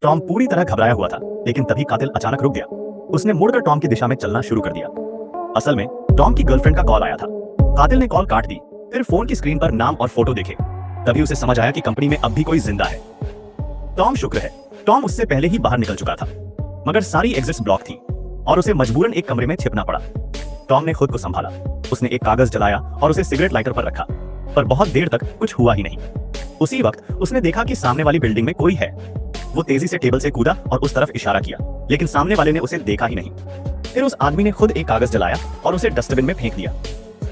Tom पूरी तरह घबराया हुआ था, लेकिन तभी कातिल अचानक रुक गया। उसने मुड़कर टॉम की दिशा में चलना शुरू कर दिया। असल में टॉम की गर्लफ्रेंड का कॉल आया था। कातिल ने कॉल काट दी, फिर फोन की स्क्रीन पर नाम और फोटो देखे। तभी उसे समझ आया कि कंपनी में अब भी कोई जिंदा है। टॉम शुक्र है, टॉम उससे पहले ही बाहर निकल चुका था, मगर सारी एग्जिट्स ब्लॉक थी और उसे मजबूरन एक कमरे में छिपना पड़ा। टॉम ने खुद को संभाला। उसने एक कागज जलाया और उसे सिगरेट लाइटर पर रखा, पर बहुत देर तक कुछ हुआ ही नहीं। उसी वक्त उसने देखा कि सामने वाली बिल्डिंग में कोई है। वो तेजी से टेबल से कूदा और उस तरफ इशारा किया, लेकिन सामने वाले ने उसे देखा ही नहीं। फिर उस आदमी ने खुद एक कागज जलाया और उसे डस्टबिन में फेंक दिया।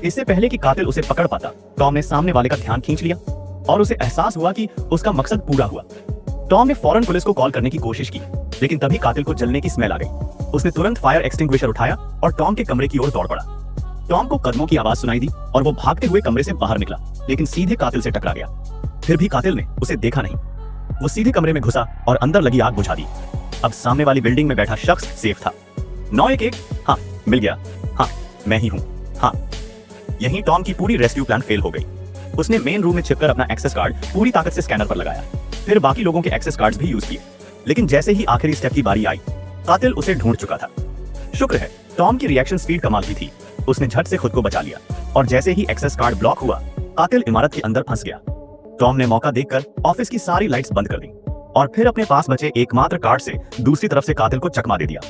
इससे पहले कि कातिल उसे पकड़ पाता, टॉम ने सामने वाले का ध्यान खींच लिया और उसे एहसास हुआ कि उसका मकसद पूरा हुआ। टॉम ने फौरन पुलिस को कॉल करने की कोशिश की, लेकिन तभी कातिल को जलने की स्मेल आ गई। उसने तुरंत फायर एक्सटिंग्विशर उठाया और टॉम के कमरे की ओर दौड़ पड़ा। टॉम को कदमों की आवाज सुनाई दी और वो भागते हुए कमरे से बाहर निकला, लेकिन सीधे कातिल से टकरा गया। फिर भी कातिल ने उसे देखा नहीं। वो सीधे कमरे में घुसा और अंदर लगी आग बुझा दी। अब सामने वाली बिल्डिंग में बैठा शख्स सेफ था। 911, हाँ मिल गया, हाँ मैं ही हूँ, हाँ। यहीं टॉम की पूरी रेस्क्यू प्लान फेल हो गई। उसने मेन रूम में छिपकर अपना एक्सेस कार्ड पूरी ताकत से स्कैनर पर लगाया, फिर बाकी लोगों के एक्सेस कार्ड्स भी यूज किए। लेकिन जैसे ही आखिरी स्टेप की बारी आई, कातिल उसे ढूंढ चुका था। शुक्र है, टॉम की रिएक्शन स्पीड कमाल की थी। उसने झट से खुद को बचा लिया और जैसे ही एक्सेस कार्ड ब्लॉक हुआ, कातिल इमारत के अंदर फंस गया। टॉम ने मौका देखकर ऑफिस की सारी लाइट्स बंद कर दी और फिर अपने पास बचे एकमात्र कार्ड से दूसरी तरफ से कातिल को चकमा दे दिया।